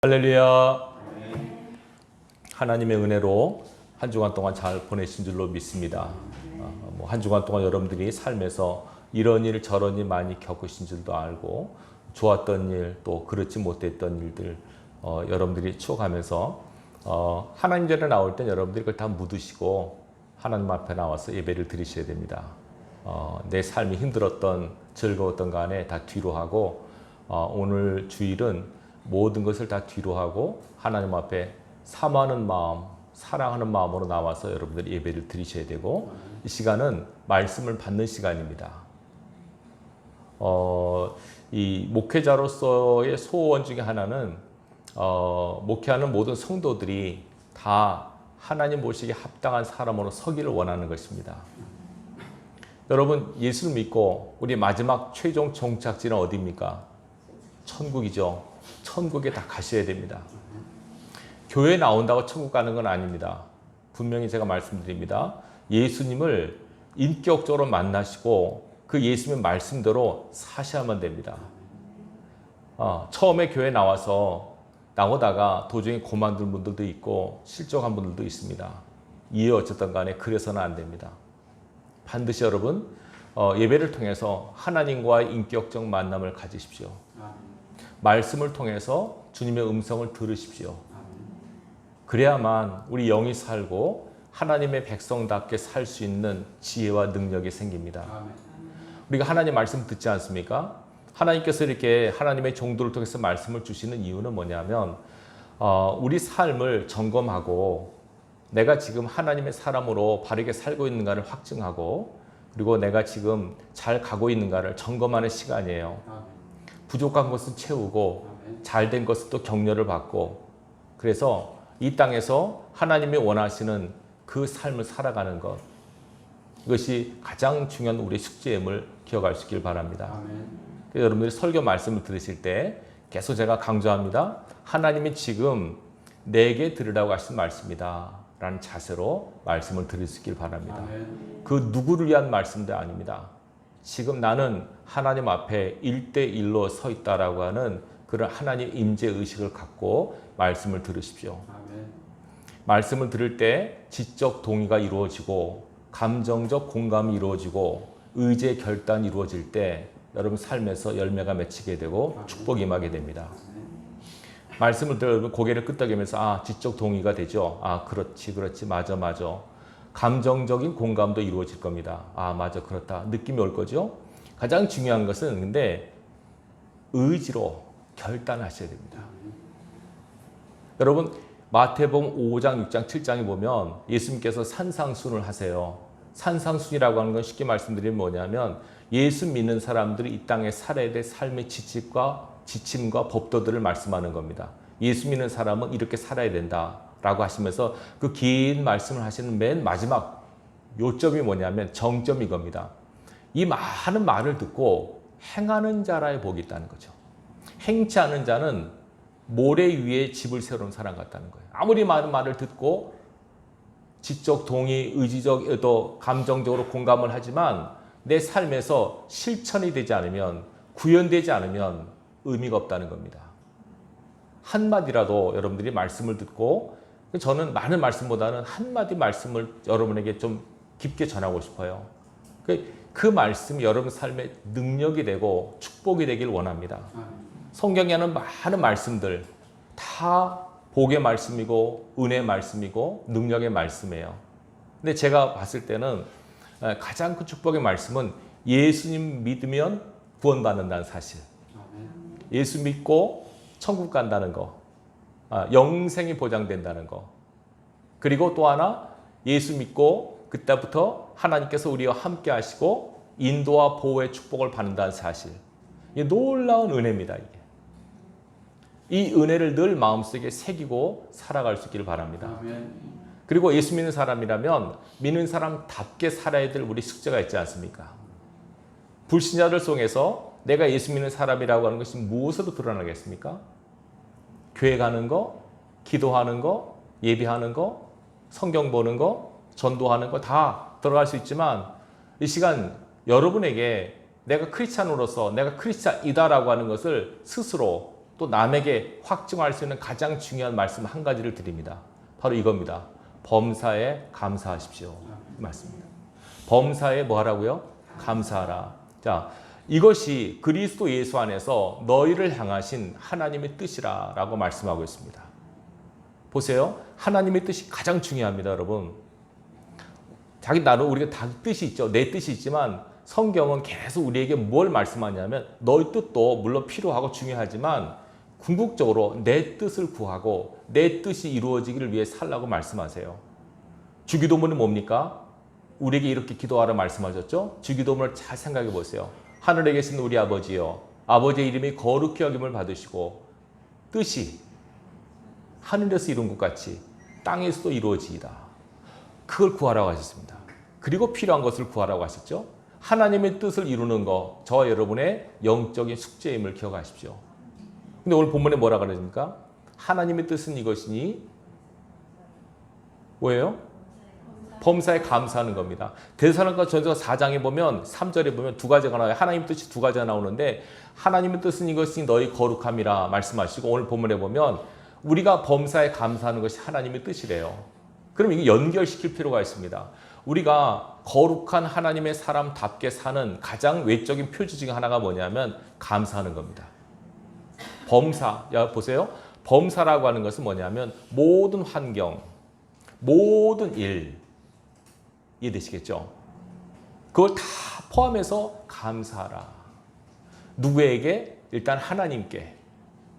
할렐루야. 하나님의 은혜로 한 주간 동안 잘 보내신 줄로 믿습니다. 한 주간 동안 여러분들이 삶에서 이런 일 저런 일 많이 겪으신 줄도 알고 좋았던 일 또 그렇지 못했던 일들 여러분들이 추억하면서 하나님 전에 나올 땐 여러분들이 그걸 다 묻으시고 하나님 앞에 나와서 예배를 드리셔야 됩니다. 내 삶이 힘들었던 즐거웠던 간에 다 뒤로 하고 오늘 주일은 모든 것을 다 뒤로 하고 하나님 앞에 사모하는 마음, 사랑하는 마음으로 나와서 여러분들이 예배를 드리셔야 되고 이 시간은 말씀을 받는 시간입니다. 이 목회자로서의 소원 중에 하나는 목회하는 모든 성도들이 다 하나님 보시기에 합당한 사람으로 서기를 원하는 것입니다. 여러분 예수를 믿고 우리 마지막 최종 종착지는 어디입니까? 천국이죠. 천국에 다 가셔야 됩니다. 교회 나온다고 천국 가는 건 아닙니다. 분명히 제가 말씀드립니다. 예수님을 인격적으로 만나시고 그 예수님의 말씀대로 사셔야만 됩니다. 처음에 교회 나오다가 도중에 그만둔 분들도 있고 실족한 분들도 있습니다. 이해 어쨌든 간에 그래서는 안 됩니다. 반드시 여러분 예배를 통해서 하나님과의 인격적 만남을 가지십시오. 말씀을 통해서 주님의 음성을 들으십시오. 그래야만 우리 영이 살고 하나님의 백성답게 살 수 있는 지혜와 능력이 생깁니다. 우리가 하나님 말씀 듣지 않습니까? 하나님께서 이렇게 하나님의 종들을 통해서 말씀을 주시는 이유는 뭐냐면 우리 삶을 점검하고 내가 지금 하나님의 사람으로 바르게 살고 있는가를 확증하고 그리고 내가 지금 잘 가고 있는가를 점검하는 시간이에요. 부족한 것은 채우고 잘된 것은 또 격려를 받고 그래서 이 땅에서 하나님이 원하시는 그 삶을 살아가는 것 이것이 가장 중요한 우리의 숙제임을 기억할 수 있길 바랍니다. 여러분들이 설교 말씀을 들으실 때 계속 제가 강조합니다. 하나님이 지금 내게 들으라고 하신 말씀이다 라는 자세로 말씀을 들을 수 있길 바랍니다. 그 누구를 위한 말씀도 아닙니다. 지금 나는 하나님 앞에 1대1로 서 있다라고 하는 그런 하나님 임재 의식을 갖고 말씀을 들으십시오. 말씀을 들을 때 지적 동의가 이루어지고 감정적 공감이 이루어지고 의지의 결단이 이루어질 때 여러분 삶에서 열매가 맺히게 되고 축복이 임하게 됩니다. 말씀을 들으면 고개를 끄덕이면서 지적 동의가 되죠. 그렇지 맞아 감정적인 공감도 이루어질 겁니다. 맞아 그렇다 느낌이 올 거죠. 가장 중요한 것은 근데 의지로 결단하셔야 됩니다. 여러분 마태복음 5장, 6장, 7장에 보면 예수님께서 산상순을 하세요. 산상순이라고 하는 건 쉽게 말씀드리면 뭐냐면 예수 믿는 사람들이 이 땅에 살아야 될 삶의 지침과 법도들을 말씀하는 겁니다. 예수 믿는 사람은 이렇게 살아야 된다 라고 하시면서 그 긴 말씀을 하시는 맨 마지막 요점이 뭐냐면 정점이 겁니다. 이 많은 말을 듣고 행하는 자라의 복이 있다는 거죠. 행치 않은 자는 모래 위에 집을 세우는 사람 같다는 거예요. 아무리 많은 말을 듣고 지적 동의, 의지적, 또 감정적으로 공감을 하지만 내 삶에서 실천이 되지 않으면 구현되지 않으면 의미가 없다는 겁니다. 한마디라도 여러분들이 말씀을 듣고 저는 많은 말씀보다는 한마디 말씀을 여러분에게 좀 깊게 전하고 싶어요. 그 말씀이 여러분 삶의 능력이 되고 축복이 되길 원합니다. 성경에 하는 많은 말씀들 다 복의 말씀이고 은혜의 말씀이고 능력의 말씀이에요. 근데 제가 봤을 때는 가장 큰 축복의 말씀은 예수님 믿으면 구원받는다는 사실. 예수 믿고 천국 간다는 거. 영생이 보장된다는 거. 그리고 또 하나 예수 믿고 그때부터 하나님께서 우리와 함께 하시고 인도와 보호의 축복을 받는다는 사실. 이게 놀라운 은혜입니다. 이게. 이 은혜를 늘 마음속에 새기고 살아갈 수 있기를 바랍니다. 그리고 예수 믿는 사람이라면 믿는 사람답게 살아야 될 우리 숙제가 있지 않습니까? 불신자들 속에서 내가 예수 믿는 사람이라고 하는 것이 무엇으로 드러나겠습니까? 교회 가는 거, 기도하는 거, 예배하는 거, 성경 보는 거, 전도하는 거 다 들어갈 수 있지만 이 시간 여러분에게 내가 크리스찬으로서 내가 크리스찬이다라고 하는 것을 스스로 또 남에게 확증할 수 있는 가장 중요한 말씀 한 가지를 드립니다. 바로 이겁니다. 범사에 감사하십시오. 말씀입니다. 범사에 뭐 하라고요? 감사하라. 자, 이것이 그리스도 예수 안에서 너희를 향하신 하나님의 뜻이라 라고 말씀하고 있습니다. 보세요. 하나님의 뜻이 가장 중요합니다, 여러분. 자기 나름 우리가 다 뜻이 있죠. 내 뜻이 있지만 성경은 계속 우리에게 뭘 말씀하냐면 너희 뜻도 물론 필요하고 중요하지만 궁극적으로 내 뜻을 구하고 내 뜻이 이루어지기를 위해 살라고 말씀하세요. 주기도문은 뭡니까? 우리에게 이렇게 기도하라 말씀하셨죠? 주기도문을 잘 생각해 보세요. 하늘에 계신 우리 아버지여, 아버지의 이름이 거룩히 여김을 받으시고 뜻이 하늘에서 이룬 것 같이 땅에서도 이루어지이다. 그걸 구하라고 하셨습니다. 그리고 필요한 것을 구하라고 하셨죠? 하나님의 뜻을 이루는 것, 저와 여러분의 영적인 숙제임을 기억하십시오. 근데 오늘 본문에 뭐라 그러십니까? 하나님의 뜻은 이것이니 뭐예요? 범사에 감사하는 겁니다. 데살로니가 전서 4장에 보면 3절에 보면 두 가지가 나와요. 하나님 뜻이 두 가지가 나오는데 하나님의 뜻은 이것이 너희 거룩함이라 말씀하시고 오늘 본문에 보면 우리가 범사에 감사하는 것이 하나님의 뜻이래요. 그럼 이게 연결시킬 필요가 있습니다. 우리가 거룩한 하나님의 사람답게 사는 가장 외적인 표지 중에 하나가 뭐냐면 감사하는 겁니다. 범사, 야 보세요. 범사라고 하는 것은 뭐냐면 모든 환경, 모든 일, 이해되시겠죠? 그걸 다 포함해서 감사하라. 누구에게? 일단 하나님께,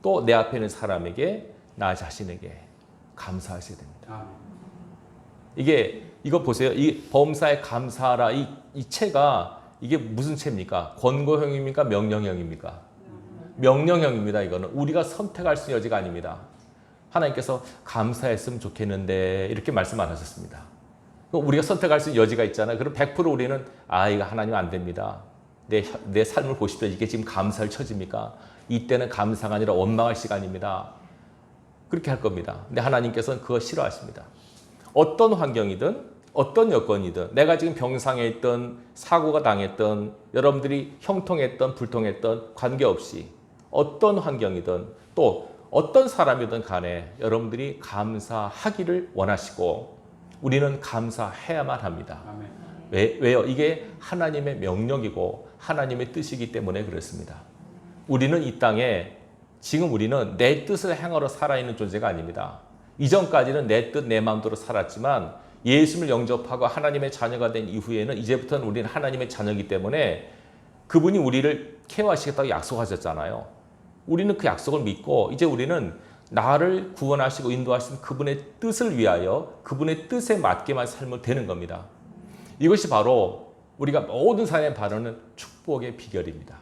또 내 앞에 있는 사람에게, 나 자신에게 감사하셔야 됩니다. 이거 보세요. 이 범사에 감사하라 이 채가 이게 무슨 채입니까? 권고형입니까? 명령형입니까? 명령형입니다. 이거는 우리가 선택할 수 있는 여지가 아닙니다. 하나님께서 감사했으면 좋겠는데 이렇게 말씀 안 하셨습니다. 우리가 선택할 수 있는 여지가 있잖아요. 그럼 100% 우리는 이거 하나님 안 됩니다. 내 삶을 보십시오. 이게 지금 감사를 처집니까? 이때는 감사가 아니라 원망할 시간입니다. 그렇게 할 겁니다. 근데 하나님께서는 그거 싫어하십니다. 어떤 환경이든 어떤 여건이든 내가 지금 병상에 있든 사고가 당했든 여러분들이 형통했든 불통했든 관계없이 어떤 환경이든 또 어떤 사람이든 간에 여러분들이 감사하기를 원하시고 우리는 감사해야만 합니다. 왜요? 이게 하나님의 명령이고 하나님의 뜻이기 때문에 그렇습니다. 우리는 이 땅에 지금 우리는 내 뜻을 행하러 살아있는 존재가 아닙니다. 이전까지는 내 뜻, 내 마음대로 살았지만 예수를 영접하고 하나님의 자녀가 된 이후에는 이제부터는 우리는 하나님의 자녀이기 때문에 그분이 우리를 케어하시겠다고 약속하셨잖아요. 우리는 그 약속을 믿고 이제 우리는 나를 구원하시고 인도하시는 그분의 뜻을 위하여 그분의 뜻에 맞게만 살면 되는 겁니다. 이것이 바로 우리가 모든 사람에 바라는 축복의 비결입니다.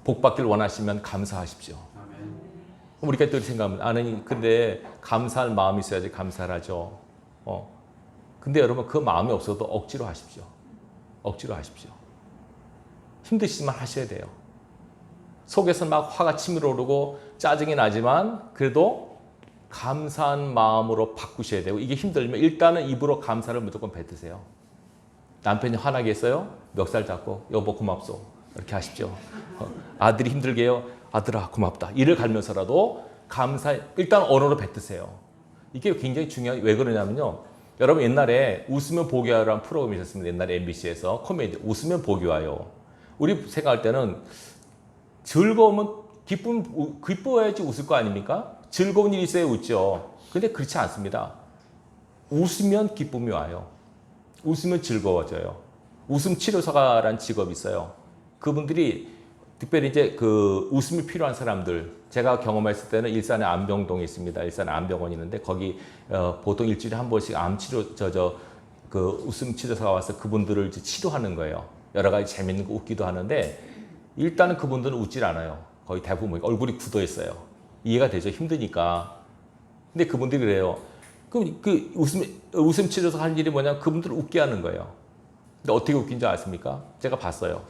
복받기를 원하시면 감사하십시오. 우리가 또 생각하면 아니 근데 감사할 마음이 있어야지 감사를 하죠. 근데 여러분 그 마음이 없어도 억지로 하십시오. 억지로 하십시오. 힘드시지만 하셔야 돼요. 속에서 막 화가 치밀어 오르고 짜증이 나지만 그래도 감사한 마음으로 바꾸셔야 되고 이게 힘들면 일단은 입으로 감사를 무조건 뱉으세요. 남편이 화나게 했어요? 멱살 잡고 여보 고맙소 이렇게 하십시오. 아들이 힘들게요? 아들아 고맙다. 이를 갈면서라도 감사 일단 언어로 뱉으세요. 이게 굉장히 중요한 왜 그러냐면요. 여러분 옛날에 웃으면 복이 와요라는 프로그램이 있었습니다. 옛날에 MBC에서 코미디 웃으면 복이 와요. 우리 생각할 때는 즐거우면 기뻐야지 웃을 거 아닙니까? 즐거운 일이 있어야 웃죠. 근데 그렇지 않습니다. 웃으면 기쁨이 와요. 웃으면 즐거워져요. 웃음 치료사라는 직업이 있어요. 그분들이 특별히 이제 그 웃음이 필요한 사람들, 제가 경험했을 때는 일산에 안병동에 있습니다. 일산에 안병원이 있는데 거기 보통 일주일에 한 번씩 암 치료 그 웃음 치료사가 와서 그분들을 이제 치료하는 거예요. 여러 가지 재밌는 거 웃기도 하는데 일단은 그분들은 웃질 않아요. 거의 대부분 얼굴이 굳어 있어요. 이해가 되죠. 힘드니까. 근데 그분들이 그래요. 그럼 그 웃음 치료사 할 일이 뭐냐면 그분들을 웃게 하는 거예요. 근데 어떻게 웃긴지 아십니까? 제가 봤어요.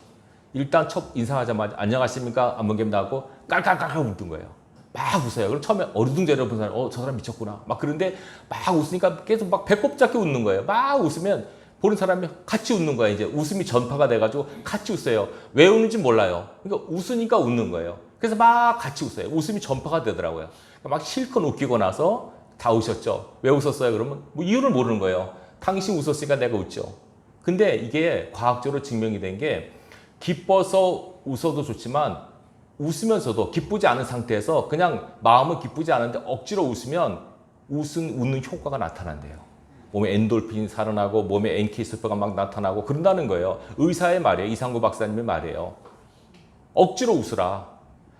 일단 첫 인사하자마자 안녕하십니까 안병기입니다 하고 깔깔깔깔 웃는 거예요. 막 웃어요. 그럼 처음에 어리둥절해 본 사람, 저 사람 미쳤구나. 막 그런데 막 웃으니까 계속 막 배꼽 잡게 웃는 거예요. 막 웃으면 보는 사람이 같이 웃는 거예요. 이제 웃음이 전파가 돼가지고 같이 웃어요. 왜 웃는지 몰라요. 그러니까 웃으니까 웃는 거예요. 그래서 막 같이 웃어요. 웃음이 전파가 되더라고요. 막 실컷 웃기고 나서 다 웃었죠. 왜 웃었어요? 그러면 뭐 이유를 모르는 거예요. 당신 웃었으니까 내가 웃죠. 근데 이게 과학적으로 증명이 된 게 기뻐서 웃어도 좋지만 웃으면서도 기쁘지 않은 상태에서 그냥 마음은 기쁘지 않은데 억지로 웃으면 웃는 효과가 나타난대요. 몸에 엔돌핀이 살아나고 몸에 NK 세포가 막 나타나고 그런다는 거예요. 의사의 말이에요. 이상구 박사님의 말이에요. 억지로 웃으라.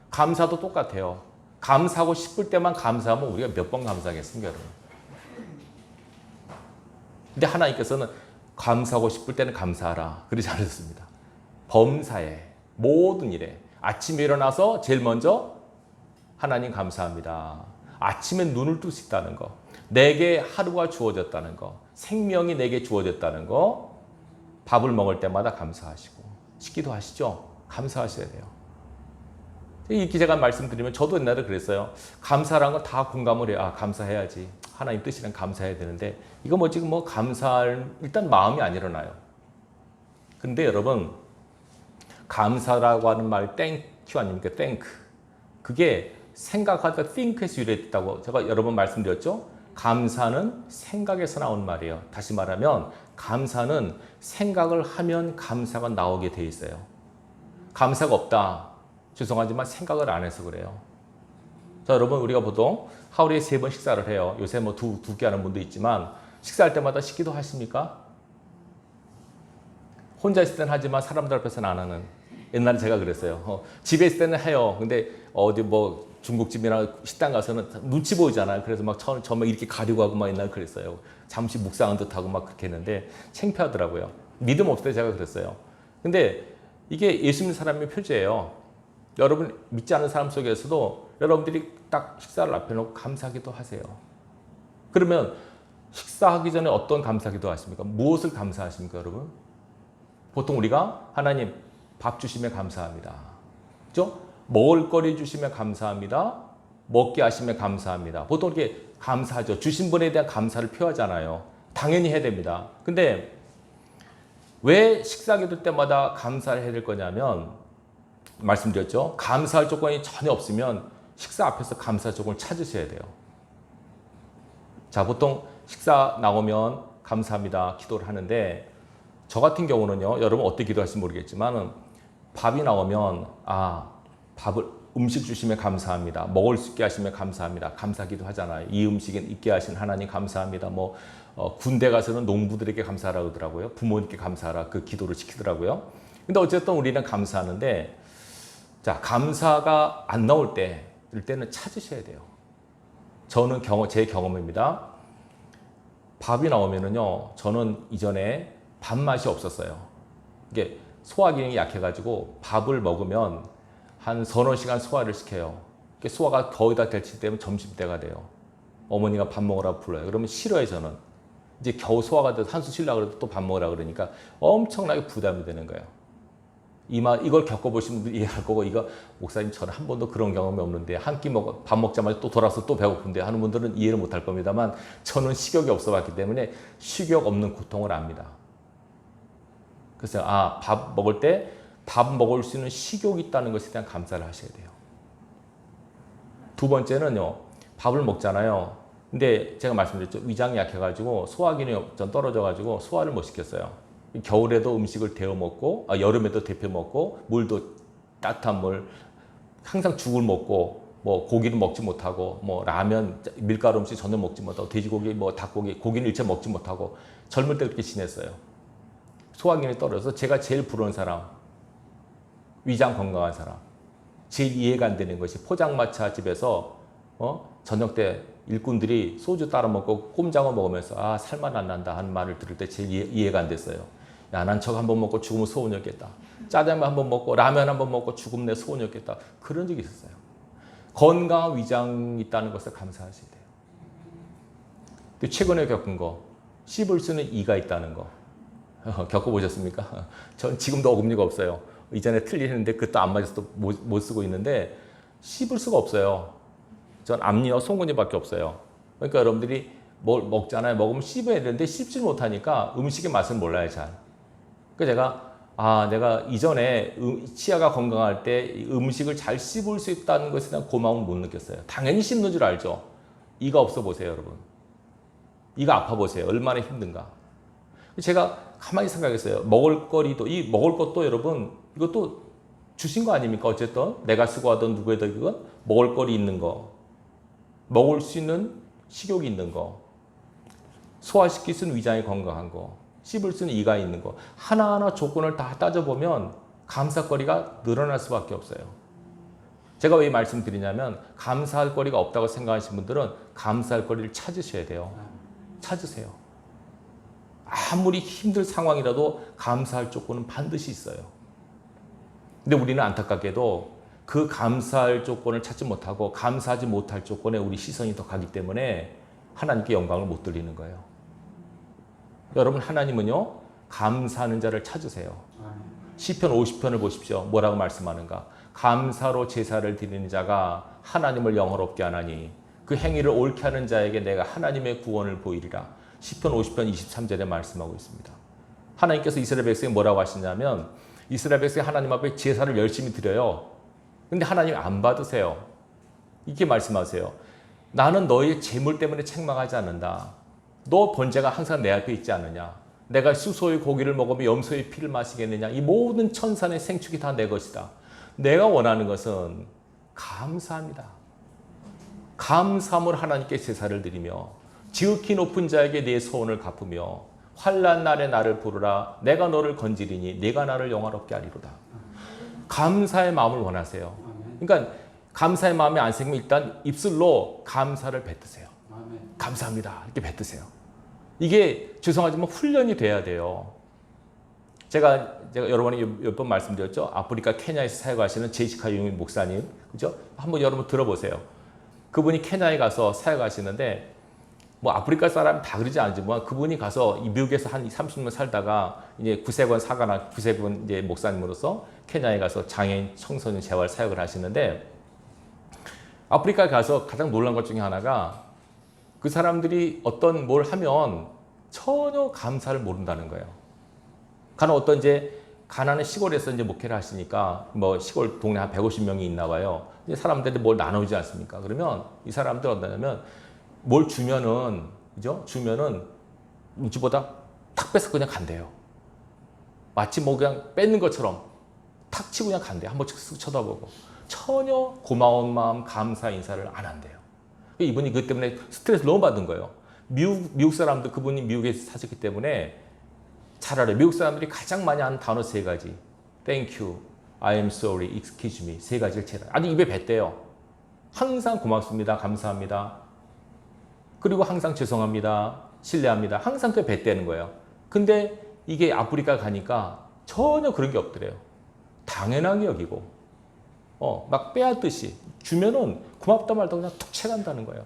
감사도 똑같아요. 감사하고 싶을 때만 감사하면 우리가 몇 번 감사하겠습니까, 여러분? 근데 하나님께서는 감사하고 싶을 때는 감사하라. 그러지 않으셨습니다. 범사에 모든 일에 아침에 일어나서 제일 먼저 하나님 감사합니다. 아침에 눈을 뜰 수 있다는 거, 내게 하루가 주어졌다는 거, 생명이 내게 주어졌다는 거, 밥을 먹을 때마다 감사하시고 식기도 하시죠? 감사하셔야 돼요. 이렇게 제가 말씀드리면 저도 옛날에 그랬어요. 감사라는 건 다 공감을 해요. 아, 감사해야지. 하나님 뜻이란 감사해야 되는데 이거 뭐 지금 뭐 감사할 일단 마음이 안 일어나요. 근데 여러분 감사라고 하는 말 땡큐 아닙니까? 땡크. 그게 생각하다 think에서 유래됐다고 제가 여러 번 말씀드렸죠. 감사는 생각에서 나온 말이에요. 다시 말하면 감사는 생각을 하면 감사가 나오게 돼 있어요. 감사가 없다. 죄송하지만 생각을 안 해서 그래요. 자, 여러분 우리가 보통 하루에 3번 식사를 해요. 요새 뭐 두 끼 하는 분도 있지만 식사할 때마다 식기도 하십니까? 혼자 있을 때는 하지만 사람들 앞에서는 안 하는. 옛날에 제가 그랬어요. 집에 있을 때는 해요. 근데 어디 뭐 중국집이나 식당 가서는 눈치 보이잖아요. 그래서 막 처음에 이렇게 가리고 하고 막 옛날에 그랬어요. 잠시 묵상한 듯하고 막 그렇게 했는데 창피하더라고요. 믿음 없을 때 제가 그랬어요. 근데 이게 예수 믿는 사람의 표제예요. 여러분 믿지 않는 사람 속에서도 여러분들이 딱 식사를 앞에 놓고 감사하기도 하세요. 그러면 식사하기 전에 어떤 감사기도 하십니까? 무엇을 감사하십니까, 여러분? 보통 우리가 하나님 밥 주시면 감사합니다. 그렇죠? 먹을 거리 주시면 감사합니다. 먹게 하시면 감사합니다. 보통 이렇게 감사하죠. 주신 분에 대한 감사를 표하잖아요. 당연히 해야 됩니다. 근데 왜 식사하게 될 때마다 감사를 해야 될 거냐면 말씀드렸죠. 감사할 조건이 전혀 없으면 식사 앞에서 감사 조건을 찾으셔야 돼요. 자, 보통 식사 나오면 감사합니다. 기도를 하는데 저 같은 경우는요. 여러분 어떻게 기도하실지 모르겠지만 밥이 나오면 음식 주시면 감사합니다. 먹을 수 있게 하시면 감사합니다. 감사기도 하잖아요. 이 음식은 있게 하신 하나님 감사합니다. 군대 가서는 농부들에게 감사하라 그러더라고요. 부모님께 감사하라 그 기도를 지키더라고요. 근데 어쨌든 우리는 감사하는데 자, 감사가 안 나올 때 이럴 때는 찾으셔야 돼요. 저는 제 경험입니다. 밥이 나오면은요. 저는 이전에 밥맛이 없었어요. 이게 소화 기능이 약해가지고 밥을 먹으면 한 서너 시간 소화를 시켜요. 소화가 거의 다 될 때면 점심때가 돼요. 어머니가 밥 먹으라고 불러요. 그러면 싫어요, 저는. 이제 겨우 소화가 돼서 한숨 쉬려고 그래도 또 밥 먹으라 그러니까 엄청나게 부담이 되는 거예요. 이걸 겪어보신 분들이 이해할 거고, 이거 목사님 저는 한 번도 그런 경험이 없는데 한 끼 밥 먹자마자 또 돌아서 또 배고픈데 하는 분들은 이해를 못할 겁니다만 저는 식욕이 없어 봤기 때문에 식욕 없는 고통을 압니다. 그래서 밥 먹을 때 밥 먹을 수 있는 식욕이 있다는 것에 대한 감사를 하셔야 돼요. 두 번째는요. 밥을 먹잖아요. 근데 제가 말씀드렸죠. 위장이 약해가지고 소화 기능이 좀 떨어져가지고 소화를 못 시켰어요. 겨울에도 음식을 데워 먹고 여름에도 데펴 먹고 물도 따뜻한 물 항상 죽을 먹고 고기를 먹지 못하고 라면 밀가루 음식 전혀 먹지 못하고 돼지고기 닭고기 고기는 일체 먹지 못하고 젊을 때 그렇게 지냈어요. 소화 기능이 떨어져서 제가 제일 부러운 사람 위장 건강한 사람 제일 이해가 안 되는 것이 포장마차 집에서 저녁 때 일꾼들이 소주 따라 먹고 꼼장어 먹으면서 살만 안 난다 하는 말을 들을 때 제일 이해가 안 됐어요. 야, 난 저거 한번 먹고 죽으면 소원이 없겠다. 짜장면 한번 먹고 라면 한번 먹고 죽으면 내 소원이 없겠다. 그런 적이 있었어요. 건강한 위장이 있다는 것을 감사하셔야 돼요. 최근에 겪은 거 씹을 수는 이가 있다는 거 겪어보셨습니까? 전 지금도 어금니가 없어요. 이전에 틀리는데 그것도 안 맞아서 또 못 쓰고 있는데 씹을 수가 없어요. 전 앞니와 송곳니밖에 없어요. 그러니까 여러분들이 뭘 먹잖아요. 먹으면 씹어야 되는데 씹지 못하니까 음식의 맛을 몰라요, 잘. 그래서 제가 아, 내가 이전에 치아가 건강할 때 음식을 잘 씹을 수 있다는 것에 대한 고마움을 못 느꼈어요. 당연히 씹는 줄 알죠. 이가 없어 보세요, 여러분. 이가 아파 보세요. 얼마나 힘든가. 제가 가만히 생각했어요. 먹을거리도, 이 먹을 것도 여러분, 이것도 주신 거 아닙니까? 어쨌든 내가 수고하던 누구에든 그건 먹을거리 있는 거, 먹을 수 있는 식욕이 있는 거, 소화시킬 수 있는 위장이 건강한 거, 씹을 수 있는 이가 있는 거, 하나하나 조건을 다 따져보면 감사거리가 늘어날 수밖에 없어요. 제가 왜 말씀드리냐면 감사할 거리가 없다고 생각하시는 분들은 감사할 거리를 찾으셔야 돼요. 찾으세요. 아무리 힘들 상황이라도 감사할 조건은 반드시 있어요. 근데 우리는 안타깝게도 그 감사할 조건을 찾지 못하고 감사하지 못할 조건에 우리 시선이 더 가기 때문에 하나님께 영광을 못 돌리는 거예요. 여러분, 하나님은요, 감사하는 자를 찾으세요. 시편 50편을 보십시오. 뭐라고 말씀하는가? 감사로 제사를 드리는 자가 하나님을 영화롭게 하나니 그 행위를 옳게 하는 자에게 내가 하나님의 구원을 보이리라. 시편 50편 23절에 말씀하고 있습니다. 하나님께서 이스라엘 백성이 뭐라고 하시냐면 이스라엘 백성이 하나님 앞에 제사를 열심히 드려요. 근데 하나님 안 받으세요. 이렇게 말씀하세요. 나는 너의 재물 때문에 책망하지 않는다. 너 번제가 항상 내 앞에 있지 않느냐. 내가 수소의 고기를 먹으며 염소의 피를 마시겠느냐. 이 모든 천산의 생축이 다 내 것이다. 내가 원하는 것은 감사합니다. 감사함을 하나님께 제사를 드리며 지극히 높은 자에게 내 소원을 갚으며 환난 날에 나를 부르라. 내가 너를 건지리니 내가 나를 영화롭게 하리로다. 감사의 마음을 원하세요. 그러니까 감사의 마음이 안 생기면 일단 입술로 감사를 뱉으세요. 감사합니다. 이렇게 뱉으세요. 이게 죄송하지만 훈련이 돼야 돼요. 제가 여러 번에 몇 번 말씀드렸죠. 아프리카 케냐에서 사역하시는 제시카 유미 목사님, 그죠? 한번 여러분 들어보세요. 그분이 케냐에 가서 사역하시는데 뭐 아프리카 사람 다 그러지 않지만 그분이 가서 미국에서 한 30년 살다가 이제 구세권 사관학 구세권 이제 목사님으로서 케냐에 가서 장애인 청소년 재활 사역을 하시는데 아프리카에 가서 가장 놀란 것 중에 하나가 그 사람들이 어떤 뭘 하면 전혀 감사를 모른다는 거예요. 간혹 어떤 이제 가난한 시골에서 이제 목회를 하시니까 뭐 시골 동네 한 150명이 있나 봐요. 이제 사람들이 뭘 나누지 않습니까? 그러면 이 사람들 어떠냐면 뭘 주면은, 그죠? 주면은 눈치보다 탁 뺏어 그냥 간대요. 마치 뭐 그냥 뺏는 것처럼 탁 치고 그냥 간대요. 한 번씩 쓱 쳐다보고. 전혀 고마운 마음, 감사 인사를 안 한대요. 이분이 그것 때문에 스트레스를 너무 받은 거예요. 미국 사람들, 그분이 미국에 사셨기 때문에 잘 알아요. 미국 사람들이 가장 많이 하는 단어 3가지. Thank you, I am sorry, excuse me. 3가지를 제일 아주 입에 뱉대요. 항상 고맙습니다, 감사합니다. 그리고 항상 죄송합니다, 실례합니다. 항상 그 뱉대는 거예요. 근데 이게 아프리카 가니까 전혀 그런 게 없더래요. 당연하게 여기고, 막 빼앗듯이 주면은 고맙다 말다 그냥 툭 채간다는 거예요.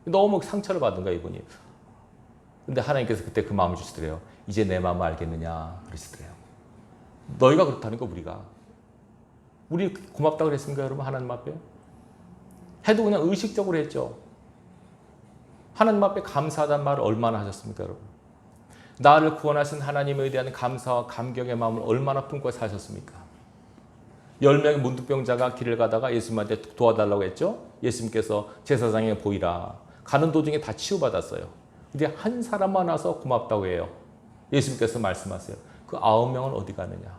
너무 상처를 받은 거야, 이분이. 근데 하나님께서 그때 그 마음을 주시더래요. 이제 내 마음을 알겠느냐 그러시더래요. 너희가 그렇다는 거 우리가. 우리 고맙다고 그랬습니까, 여러분? 하나님 앞에? 해도 그냥 의식적으로 했죠. 하나님 앞에 감사하다는 말을 얼마나 하셨습니까, 여러분? 나를 구원하신 하나님에 대한 감사와 감격의 마음을 얼마나 품고 사셨습니까? 10명의 문둥병자가 길을 가다가 예수님한테 도와달라고 했죠. 예수님께서 제사장에 보이라. 가는 도중에 다 치유받았어요. 근데 한 사람만 와서 고맙다고 해요. 예수님께서 말씀하세요. 그 9명은 어디 가느냐?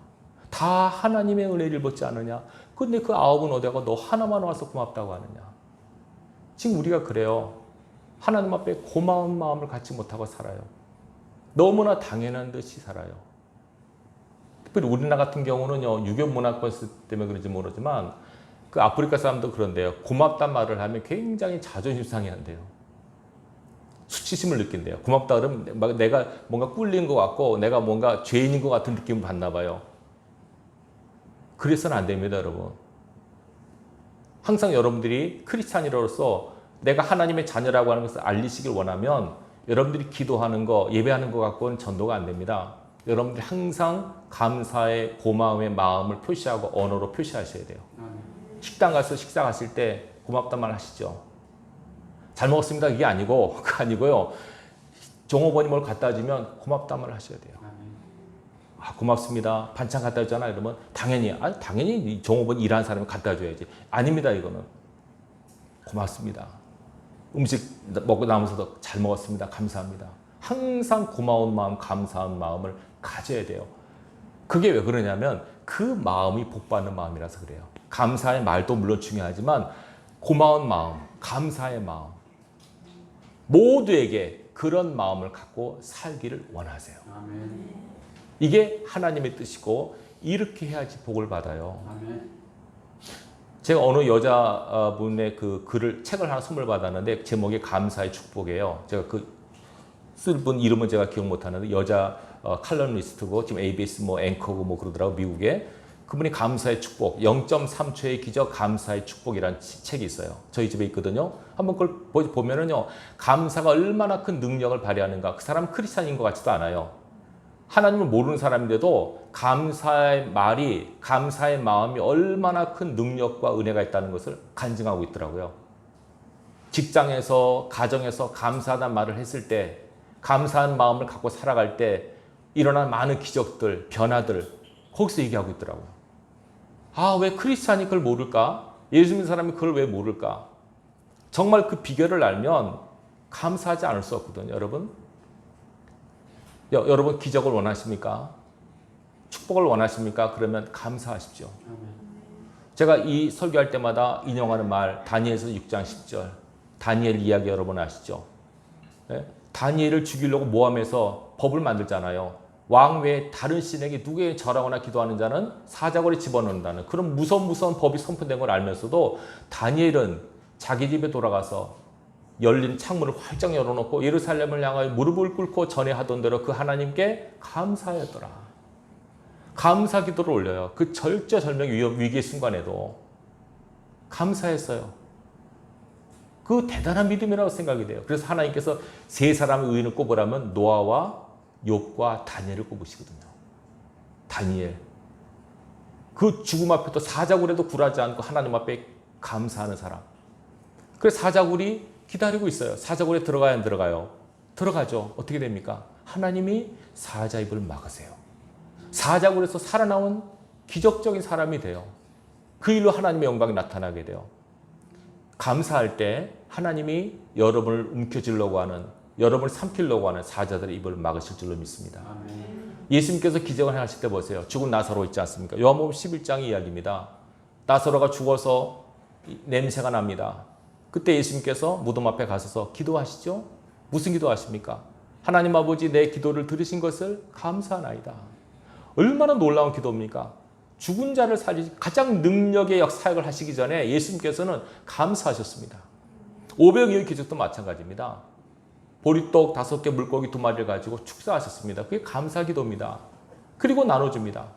다 하나님의 은혜를 입었지 않느냐? 근데 그 9은 어디 가고 너 하나만 와서 고맙다고 하느냐? 지금 우리가 그래요. 하나님 앞에 고마운 마음을 갖지 못하고 살아요. 너무나 당연한 듯이 살아요. 특별히 우리나라 같은 경우는요, 유교 문화권 때문에 그런지 모르지만 그 아프리카 사람도 그런데요. 고맙단 말을 하면 굉장히 자존심 상해한대요. 수치심을 느낀대요. 고맙다 그러면 내가 뭔가 꿀린 것 같고 내가 뭔가 죄인인 것 같은 느낌을 받나 봐요. 그래서는 안 됩니다, 여러분. 항상 여러분들이 크리스찬으로서 내가 하나님의 자녀라고 하는 것을 알리시길 원하면 여러분들이 기도하는 거, 예배하는 것 갖고는 전도가 안 됩니다. 여러분들이 항상 감사의 고마움의 마음을 표시하고 언어로 표시하셔야 돼요. 식당 가서 식사 가실 때 고맙단 말 하시죠. 잘 먹었습니다. 그게 아니고, 그거 아니고요. 종업원이 뭘 갖다 주면 고맙단 말을 하셔야 돼요. 고맙습니다. 반찬 갖다 줬잖아. 이러면 당연히 종업원 일하는 사람이 갖다 줘야지. 아닙니다. 이거는. 고맙습니다. 음식 먹고 남으셔서 잘 먹었습니다. 감사합니다. 항상 고마운 마음, 감사한 마음을 가져야 돼요. 그게 왜 그러냐면 그 마음이 복받는 마음이라서 그래요. 감사의 말도 물론 중요하지만 고마운 마음, 감사의 마음, 모두에게 그런 마음을 갖고 살기를 원하세요. 아멘. 이게 하나님의 뜻이고 이렇게 해야지 복을 받아요. 아멘. 제가 어느 여자분의 그 글을 책을 하나 선물 받았는데 제목이 감사의 축복이에요. 제가 그 쓸 분 이름은 제가 기억 못하는데 여자 칼럼니스트고 지금 ABS 뭐 앵커고 뭐 그러더라고 미국에. 그분이 감사의 축복 0.3초의 기적 감사의 축복이라는 책이 있어요. 저희 집에 있거든요. 한번 그걸 보면은요 감사가 얼마나 큰 능력을 발휘하는가. 그 사람은 크리스찬인 것 같지도 않아요. 하나님을 모르는 사람인데도 감사의 말이 감사의 마음이 얼마나 큰 능력과 은혜가 있다는 것을 간증하고 있더라고요. 직장에서 가정에서 감사하다는 말을 했을 때 감사한 마음을 갖고 살아갈 때 일어난 많은 기적들, 변화들 거기서 얘기하고 있더라고요. 왜 크리스찬이 그걸 모를까? 예수 믿는 사람이 그걸 왜 모를까? 정말 그 비결을 알면 감사하지 않을 수 없거든요. 여러분 기적을 원하십니까? 축복을 원하십니까? 그러면 감사하십시오. 제가 이 설교할 때마다 인용하는 말 다니엘서 6장 10절 다니엘 이야기 여러분 아시죠? 네? 다니엘을 죽이려고 모함해서 법을 만들잖아요. 왕 외에 다른 신에게 누구에게 절하거나 기도하는 자는 사자굴에 집어넣는다는 그런 무서운 법이 선포된 걸 알면서도 다니엘은 자기 집에 돌아가서 열린 창문을 활짝 열어놓고 예루살렘을 향하여 무릎을 꿇고 전에 하던 대로 그 하나님께 감사하였더라. 감사 기도를 올려요. 그 절제절명 위기의 순간에도 감사했어요. 그 대단한 믿음이라고 생각이 돼요. 그래서 하나님께서 세 사람의 의인을 꼽으라면 노아와 욥과 다니엘을 꼽으시거든요. 다니엘. 그 죽음 앞에도 사자굴에도 굴하지 않고 하나님 앞에 감사하는 사람. 그래서 사자굴이 기다리고 있어요. 사자굴에 들어가야 안 들어가요? 들어가죠. 어떻게 됩니까? 하나님이 사자 입을 막으세요. 사자굴에서 살아나온 기적적인 사람이 돼요. 그 일로 하나님의 영광이 나타나게 돼요. 감사할 때 하나님이 여러분을 움켜쥐려고 하는 여러분을 삼키려고 하는 사자들의 입을 막으실 줄로 믿습니다. 아멘. 예수님께서 기적을 하실 때 보세요. 죽은 나사로 있지 않습니까? 요한복음 11장의 이야기입니다. 나사로가 죽어서 냄새가 납니다. 그때 예수님께서 무덤 앞에 가셔서 기도하시죠. 무슨 기도하십니까? 하나님 아버지 내 기도를 들으신 것을 감사하나이다. 얼마나 놀라운 기도입니까? 죽은 자를 살리시 가장 능력의 사역을 하시기 전에 예수님께서는 감사하셨습니다. 500여의 기적도 마찬가지입니다. 보리떡 5개 물고기 2마리를 가지고 축사하셨습니다. 그게 감사 기도입니다. 그리고 나눠줍니다.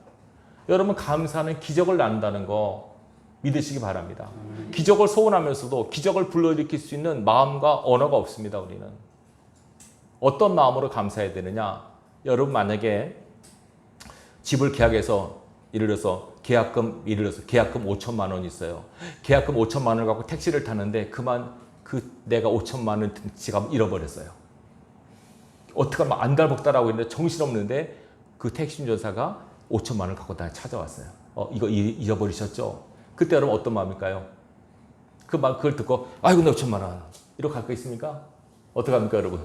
여러분 감사는 기적을 나눈다는 거 믿으시기 바랍니다. 기적을 소원하면서도 기적을 불러일으킬 수 있는 마음과 언어가 없습니다. 우리는. 어떤 마음으로 감사해야 되느냐? 여러분 만약에 집을 계약해서 예를 들어서 계약금 5천만 원이 있어요. 계약금 5천만 원을 갖고 택시를 타는데 내가 5천만 원 지갑 잃어버렸어요. 어떻게 하면 안달복달하고 있는데 정신없는데 그 택시 운전사가 5천만 원을 갖고 나 찾아왔어요. 이거 잃어버리셨죠? 그때 여러분 어떤 마음일까요? 그걸 듣고 아이고 내 5천만 원 이렇게 갈 거 있습니까? 어떻게 합니까 여러분?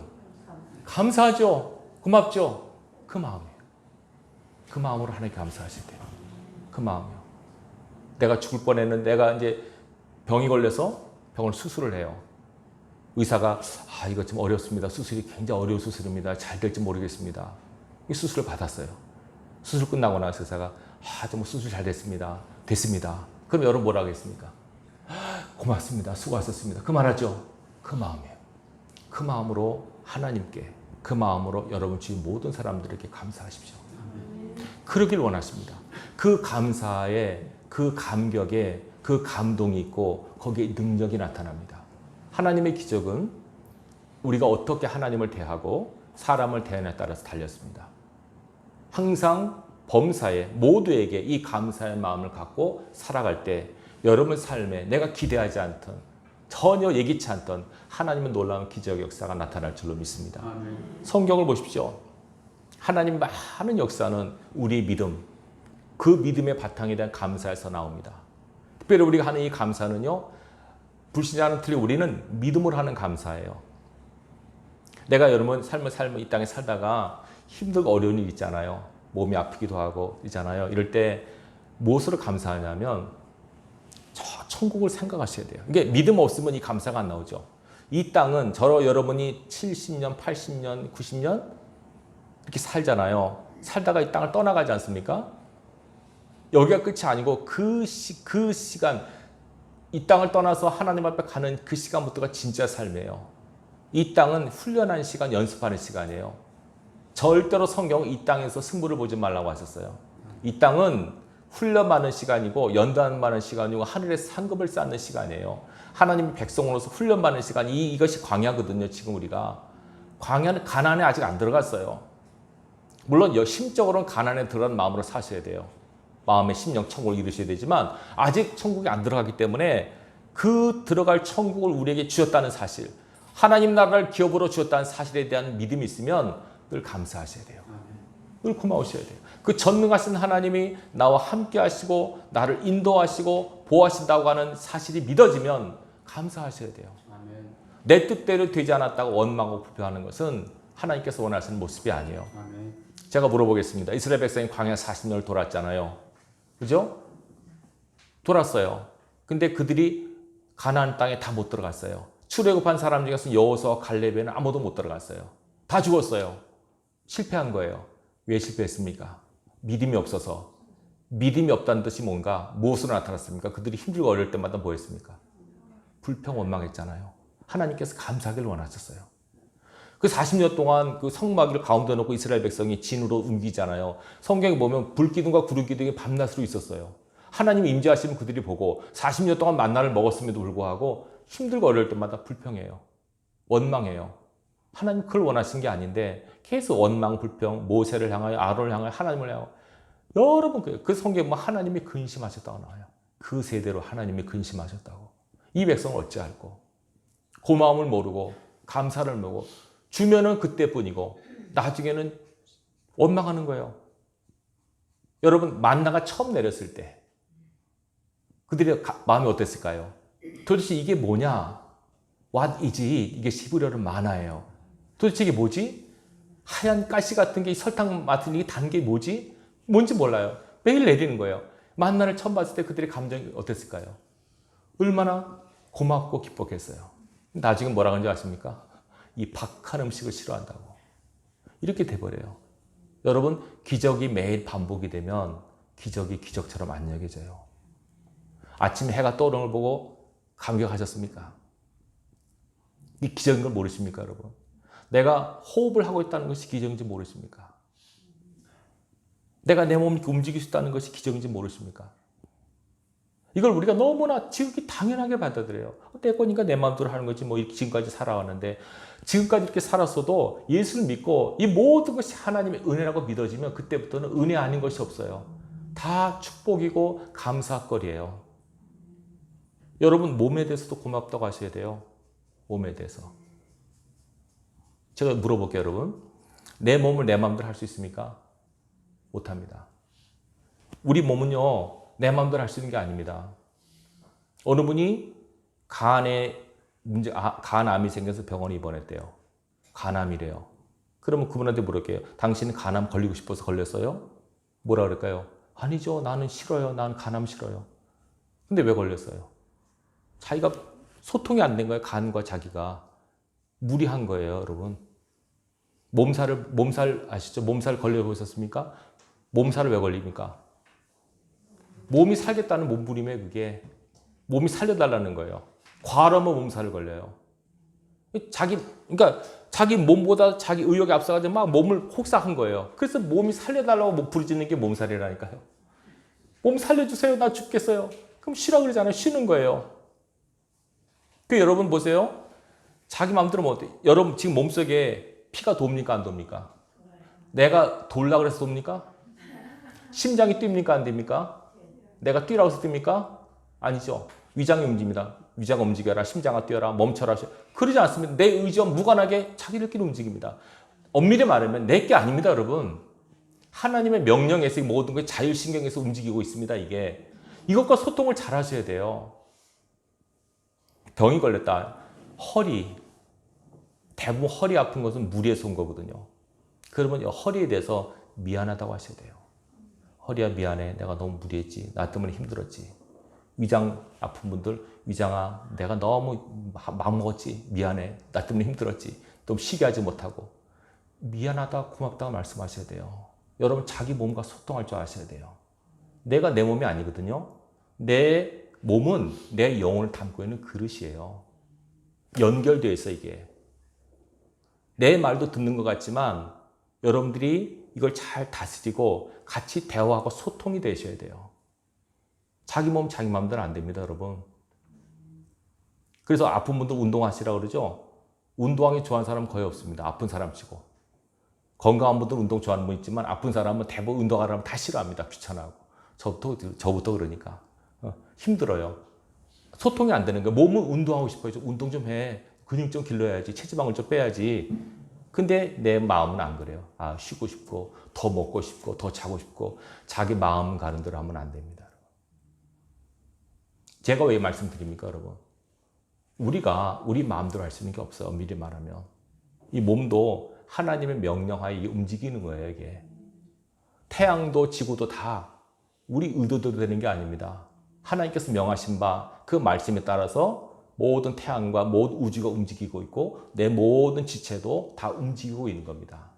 감사하죠. 고맙죠. 그 마음이에요. 그 마음으로 하나님께 감사하실 때요. 그 마음이요. 내가 죽을 뻔했는데 내가 이제 병이 걸려서 병을 수술을 해요. 의사가 이거 좀 어렵습니다. 수술이 굉장히 어려운 수술입니다. 잘 될지 모르겠습니다. 이 수술을 받았어요. 수술 끝나고 나서 의사가 좀 수술 잘 됐습니다. 됐습니다. 그럼 여러분 뭐라 하겠습니까? 고맙습니다. 수고하셨습니다. 그 말하죠. 그 마음이에요. 그 마음으로 하나님께 그 마음으로 여러분 주위 모든 사람들에게 감사하십시오. 그러길 원하십니다. 그 감사에 그 감격에 그 감동이 있고 거기에 능력이 나타납니다. 하나님의 기적은 우리가 어떻게 하나님을 대하고 사람을 대하느냐에 따라서 달렸습니다. 항상 범사에 모두에게 이 감사의 마음을 갖고 살아갈 때 여러분 삶에 내가 기대하지 않던 전혀 예기치 않던 하나님의 놀라운 기적 역사가 나타날 줄로 믿습니다. 아멘. 성경을 보십시오. 하나님 많은 역사는 우리의 믿음, 그 믿음의 바탕에 대한 감사에서 나옵니다. 특별히 우리가 하는 이 감사는요, 불신자는 틀린 우리는 믿음으로 하는 감사예요. 내가 여러분 삶을 이 땅에 살다가 힘들고 어려운 일 있잖아요. 몸이 아프기도 하고 있잖아요. 이럴 때 무엇으로 감사하냐면 저 천국을 생각하셔야 돼요. 이게 믿음 없으면 이 감사가 안 나오죠. 이 땅은 여러분이 70년, 80년, 90년 이렇게 살잖아요. 살다가 이 땅을 떠나가지 않습니까? 여기가 끝이 아니고 그 시간, 이 땅을 떠나서 하나님 앞에 가는 그 시간부터가 진짜 삶이에요. 이 땅은 훈련한 시간, 연습하는 시간이에요. 절대로 성경은 이 땅에서 승부를 보지 말라고 하셨어요. 이 땅은 훈련받는 시간이고 연단받는 시간이고 하늘의 상급을 쌓는 시간이에요. 하나님의 백성으로서 훈련받는 시간, 이것이 광야거든요. 지금 우리가. 광야는 가나안에 아직 안 들어갔어요. 물론 심적으로는 가나안에 들어간 마음으로 사셔야 돼요. 마음의 심령 천국을 이루셔야 되지만 아직 천국에 안 들어가기 때문에 그 들어갈 천국을 우리에게 주셨다는 사실, 하나님 나라를 기업으로 주셨다는 사실에 대한 믿음이 있으면 늘 감사하셔야 돼요. 늘 고마우셔야 돼요. 그 전능하신 하나님이 나와 함께 하시고 나를 인도하시고 보호하신다고 하는 사실이 믿어지면 감사하셔야 돼요. 내 뜻대로 되지 않았다고 원망하고 불평하는 것은 하나님께서 원하시는 모습이 아니에요. 제가 물어보겠습니다. 이스라엘 백성이 광야 40년을 돌았잖아요. 그죠? 돌았어요. 근데 그들이 가나안 땅에 다 못 들어갔어요. 출애굽한 사람 중에서 여호수아와 갈렙에는 아무도 못 들어갔어요. 다 죽었어요. 실패한 거예요. 왜 실패했습니까? 믿음이 없어서. 믿음이 없다는 뜻이 뭔가, 무엇으로 나타났습니까? 그들이 힘들고 어려울 때마다 뭐 했습니까? 불평, 원망했잖아요. 하나님께서 감사하기를 원하셨어요. 그 40년 동안 그 성막을 가운데 놓고 이스라엘 백성이 진으로 옮기잖아요. 성경에 보면 불기둥과 구름기둥이 밤낮으로 있었어요. 하나님이 임재하시면 그들이 보고 40년 동안 만나를 먹었음에도 불구하고 힘들고 어려울 때마다 불평해요. 원망해요. 하나님 그걸 원하신 게 아닌데 계속 원망, 불평, 모세를 향하여 아론을 향하여 하나님을 향하여 여러 번 그 성경에 보면 하나님이 근심하셨다고 나와요. 그 세대로 하나님이 근심하셨다고. 이 백성을 어찌할꼬. 고마움을 모르고 감사를 모르고 주면은 그때뿐이고 나중에는 원망하는 거예요. 여러분 만나가 처음 내렸을 때 그들의 마음이 어땠을까요? 도대체 이게 뭐냐? What is it? 이게 시브리어는 만화예요. 도대체 이게 뭐지? 하얀 가시 같은 게 설탕 맡은 이게 단 게 뭐지? 뭔지 몰라요. 매일 내리는 거예요. 만나를 처음 봤을 때 그들의 감정이 어땠을까요? 얼마나 고맙고 기뻤겠어요. 나중에 뭐라 그런지 아십니까? 이 박한 음식을 싫어한다고. 이렇게 돼버려요. 여러분, 기적이 매일 반복이 되면 기적이 기적처럼 안 여겨져요. 아침에 해가 떠오르는 걸 보고 감격하셨습니까? 이 기적인 걸 모르십니까, 여러분? 내가 호흡을 하고 있다는 것이 기적인지 모르십니까? 내가 내 몸을 움직일 수 있다는 것이 기적인지 모르십니까? 이걸 우리가 너무나 지극히 당연하게 받아들여요. 내 거니까 내 마음대로 하는 거지 뭐 지금까지 살아왔는데 지금까지 이렇게 살았어도 예수를 믿고 이 모든 것이 하나님의 은혜라고 믿어지면 그때부터는 은혜 아닌 것이 없어요. 다 축복이고 감사거리예요. 여러분 몸에 대해서도 고맙다고 하셔야 돼요. 몸에 대해서. 제가 물어볼게요, 여러분. 내 몸을 내 마음대로 할 수 있습니까? 못합니다. 우리 몸은요, 내 마음대로 할 수 있는 게 아닙니다. 어느 분이 간암이 생겨서 병원에 입원했대요. 간암이래요. 그러면 그분한테 물을게요. 당신은 간암 걸리고 싶어서 걸렸어요? 뭐라 그럴까요? 아니죠. 나는 싫어요. 나는 간암 싫어요. 근데 왜 걸렸어요? 자기가 소통이 안 된 거예요. 간과 자기가. 무리한 거예요, 여러분. 몸살 아시죠? 몸살 걸려보셨습니까? 몸살을 왜 걸립니까? 몸이 살겠다는 몸부림에 그게 몸이 살려달라는 거예요. 과하면 몸살을 걸려요. 그러니까 자기 몸보다 자기 의욕에 앞서가지고 막 몸을 혹사한 거예요. 그래서 몸이 살려달라고 못 부르짖는 게 몸살이라니까요. 몸 살려주세요. 나 죽겠어요. 그럼 쉬라 그러잖아요. 쉬는 거예요. 그 여러분 보세요. 자기 마음대로 뭐 어때? 여러분 지금 몸속에 피가 돕니까 안 돕니까? 내가 돌라 그래서 돕니까? 심장이 뜁니까 안 됩니까? 내가 뛰라고 해서 뜁니까? 아니죠. 위장이 움직입니다. 위장 움직여라. 심장아 뛰어라. 멈춰라. 그러지 않습니다. 내 의지와 무관하게 자기들끼리 움직입니다. 엄밀히 말하면 내 게 아닙니다, 여러분. 하나님의 명령에서 모든 게 자율신경에서 움직이고 있습니다, 이게. 이것과 소통을 잘 하셔야 돼요. 병이 걸렸다. 허리. 대부분 허리 아픈 것은 무리에서 온 거거든요. 그러면 허리에 대해서 미안하다고 하셔야 돼요. 허리야 미안해. 내가 너무 무리했지. 나 때문에 힘들었지. 위장 아픈 분들, 위장아 내가 너무 막 먹었지. 미안해. 나 때문에 힘들었지. 너무 쉬게 하지 못하고. 미안하다, 고맙다고 말씀하셔야 돼요. 여러분 자기 몸과 소통할 줄 아셔야 돼요. 내가 내 몸이 아니거든요. 내 몸은 내 영혼을 담고 있는 그릇이에요. 연결되어 있어 이게. 내 말도 듣는 것 같지만 여러분들이 이걸 잘 다스리고 같이 대화하고 소통이 되셔야 돼요. 자기 몸 자기 마음대로 안 됩니다, 여러분. 그래서 아픈 분들 운동하시라고 그러죠. 운동하기 좋아하는 사람은 거의 없습니다. 아픈 사람 치고. 건강한 분들 운동 좋아하는 분 있지만 아픈 사람은 대부분 운동하려면 다 싫어합니다. 귀찮아하고. 저부터 그러니까. 힘들어요. 소통이 안 되는 거예요. 몸은 운동하고 싶어요. 운동 좀 해. 근육 좀 길러야지. 체지방을 좀 빼야지. 근데 내 마음은 안 그래요. 쉬고 싶고, 더 먹고 싶고, 더 자고 싶고, 자기 마음 가는 대로 하면 안 됩니다. 제가 왜 말씀드립니까, 여러분? 우리가 우리 마음대로 할 수 있는 게 없어요. 미리 말하면. 이 몸도 하나님의 명령하에 움직이는 거예요, 이게. 태양도 지구도 다 우리 의도대로 되는 게 아닙니다. 하나님께서 명하신 바 그 말씀에 따라서 모든 태양과 모든 우주가 움직이고 있고 내 모든 지체도 다 움직이고 있는 겁니다.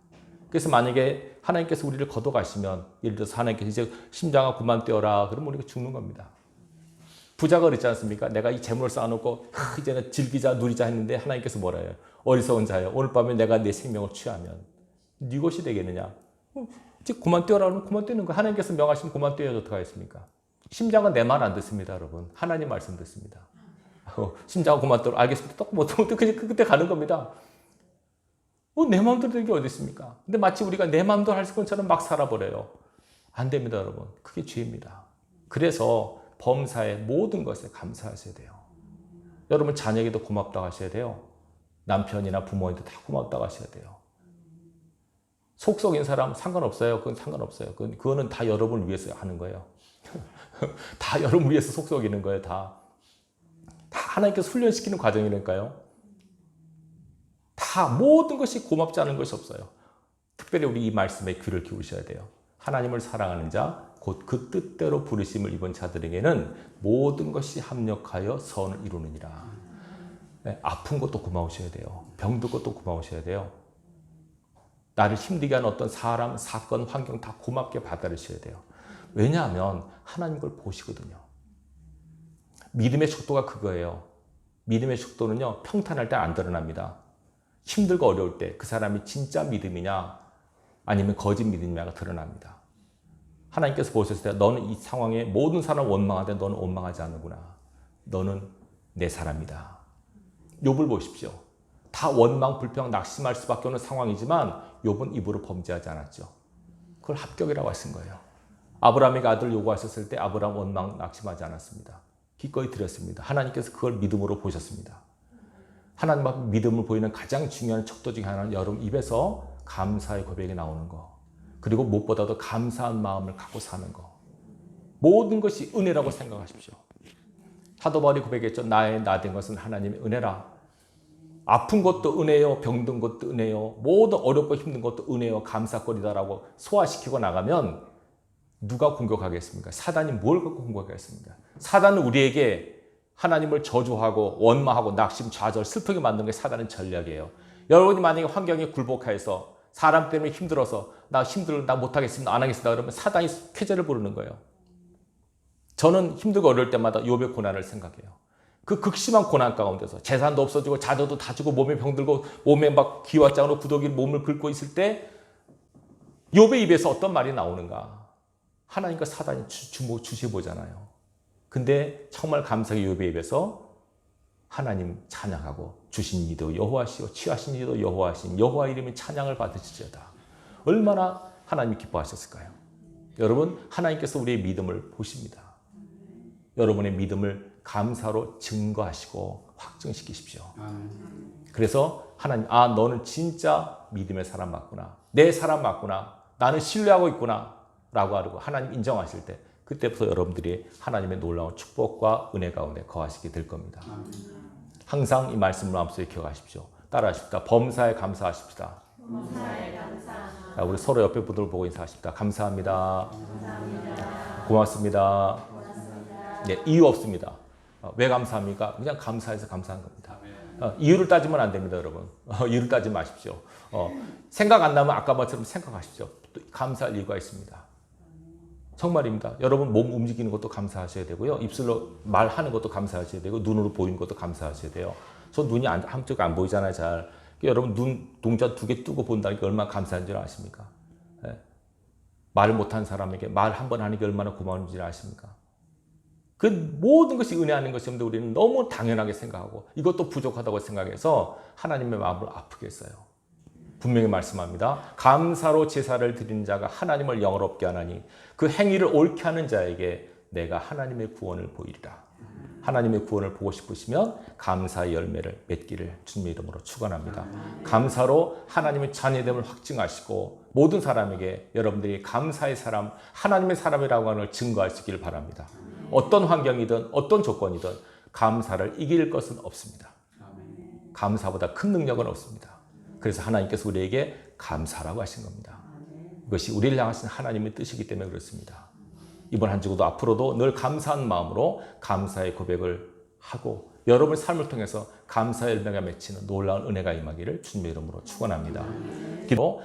그래서 만약에 하나님께서 우리를 걷어가시면 예를 들어서 하나님께서 이제 심장아 그만 뛰어라 그러면 우리가 죽는 겁니다. 부자가 그랬지 않습니까? 내가 이 재물을 쌓아놓고 이제는 즐기자 누리자 했는데 하나님께서 뭐라 해요? 어리석은 자여 오늘 밤에 내가 내 생명을 취하면 네 것이 되겠느냐? 이제 그만 뛰어라 그러면 그만 뛰는 거야. 하나님께서 명하시면 그만 뛰어야지 어떡하겠습니까? 심장은 내 말 안 듣습니다, 여러분. 하나님 말씀 듣습니다. 심장은 그만 뛰어라. 알겠습니다. 그때 가는 겁니다. 내 마음대로 되는 게 어디 있습니까? 근데 마치 우리가 내 마음대로 할 것처럼 막 살아버려요. 안 됩니다, 여러분. 그게 죄입니다. 그래서 범사의 모든 것에 감사하셔야 돼요. 여러분 자녀에게도 고맙다고 하셔야 돼요. 남편이나 부모님도 다 고맙다고 하셔야 돼요. 속 썩인 사람 상관없어요. 그건 상관없어요. 그거는 다 여러분을 위해서 하는 거예요. 다 여러분을 위해서 속 썩이는 거예요. 다 하나님께서 훈련시키는 과정이니까요. 다 모든 것이 고맙지 않은 것이 없어요. 특별히 우리 이 말씀에 귀를 기울이셔야 돼요. 하나님을 사랑하는 자, 곧 그 뜻대로 부르심을 입은 자들에게는 모든 것이 합력하여 선을 이루느니라. 아픈 것도 고마우셔야 돼요. 병든 것도 고마우셔야 돼요. 나를 힘들게 하는 어떤 사람, 사건, 환경 다 고맙게 받아들이셔야 돼요. 왜냐하면 하나님 걸 보시거든요. 믿음의 속도가 그거예요. 믿음의 속도는요, 평탄할 때 안 드러납니다. 힘들고 어려울 때 그 사람이 진짜 믿음이냐 아니면 거짓 믿음이냐가 드러납니다. 하나님께서 보셨을 때 너는 이 상황에 모든 사람 원망하는데 너는 원망하지 않는구나. 너는 내 사람이다. 욥을 보십시오. 다 원망, 불평, 낙심할 수밖에 없는 상황이지만 욥은 입으로 범죄하지 않았죠. 그걸 합격이라고 하신 거예요. 아브라함에게 아들 요구하셨을 때 아브라함 원망, 낙심하지 않았습니다. 기꺼이 드렸습니다. 하나님께서 그걸 믿음으로 보셨습니다. 하나님 앞에 믿음을 보이는 가장 중요한 척도 중에 하나는 여러분 입에서 감사의 고백이 나오는 거. 그리고 무엇보다도 감사한 마음을 갖고 사는 거. 모든 것이 은혜라고 생각하십시오. 사도 바울이 고백했죠. 나의 나 된 것은 하나님의 은혜라. 아픈 것도 은혜요, 병든 것도 은혜요, 모든 어렵고 힘든 것도 은혜요, 감사거리다라고 소화시키고 나가면 누가 공격하겠습니까? 사단이 뭘 갖고 공격하겠습니까? 사단은 우리에게 하나님을 저주하고 원망하고 낙심, 좌절, 슬프게 만드는 게 사단의 전략이에요. 여러분이 만약에 환경에 굴복해서 사람 때문에 힘들어서 나 못하겠습니다, 안 하겠습니다 그러면 사단이 쾌재를 부르는 거예요. 저는 힘들고 어려울 때마다 욥의 고난을 생각해요. 그 극심한 고난 가운데서 재산도 없어지고 자녀도 다치고 몸에 병들고 몸에 막 기와장으로 구더기 몸을 긁고 있을 때 욥의 입에서 어떤 말이 나오는가? 하나님과 사단이 주시보잖아요. 근데 정말 감사하게 욥의 입에서 하나님 찬양하고 주신 이도 여호와시오 취하신 이도 여호와신 여호와 이름의 찬양을 받으시리로다. 얼마나 하나님이 기뻐하셨을까요? 여러분 하나님께서 우리의 믿음을 보십니다. 여러분의 믿음을 감사로 증거하시고 확증시키십시오. 그래서 하나님, 너는 진짜 믿음의 사람 맞구나. 내 사람 맞구나. 나는 신뢰하고 있구나. 라고 하고 하나님 인정하실 때 그때부터 여러분들이 하나님의 놀라운 축복과 은혜 가운데 거하시게 될 겁니다. 항상 이 말씀을 마음속에 기억하십시오. 따라하십시다. 범사에 감사하십시다. 자, 우리 서로 옆에 분들 보고 인사하십시다. 감사합니다. 고맙습니다. 네, 이유 없습니다. 왜 감사합니까? 그냥 감사해서 감사한 겁니다. 이유를 따지면 안 됩니다, 여러분. 이유를 따지지 마십시오. 생각 안 나면 아까 말처럼 생각하십시오. 또 감사할 이유가 있습니다. 정말입니다. 여러분 몸 움직이는 것도 감사하셔야 되고요. 입술로 말하는 것도 감사하셔야 되고 눈으로 보이는 것도 감사하셔야 돼요. 저 눈이 한쪽 안 보이잖아요, 잘. 여러분 눈 동자 2개 뜨고 본다는 게 얼마나 감사한 줄 아십니까? 네. 말을 못한 사람에게 말 한 번 하는 게 얼마나 고마운 줄 아십니까? 그 모든 것이 은혜하는 것이었는데 우리는 너무 당연하게 생각하고 이것도 부족하다고 생각해서 하나님의 마음을 아프게 했어요. 분명히 말씀합니다. 감사로 제사를 드리는 자가 하나님을 영화롭게 하나니 그 행위를 옳게 하는 자에게 내가 하나님의 구원을 보이리라. 하나님의 구원을 보고 싶으시면 감사의 열매를 맺기를 주님의 이름으로 축원합니다. 감사로 하나님의 자녀됨을 확증하시고 모든 사람에게 여러분들이 감사의 사람, 하나님의 사람이라고 하는 걸 증거할 수 있기를 바랍니다. 어떤 환경이든 어떤 조건이든 감사를 이길 것은 없습니다. 감사보다 큰 능력은 없습니다. 그래서 하나님께서 우리에게 감사라고 하신 겁니다. 이것이 우리를 향하신 하나님의 뜻이기 때문에 그렇습니다. 이번 한 주도 앞으로도 늘 감사한 마음으로 감사의 고백을 하고 여러분의 삶을 통해서 감사의 열매가 맺히는 놀라운 은혜가 임하기를 주님의 이름으로 축원합니다. 기도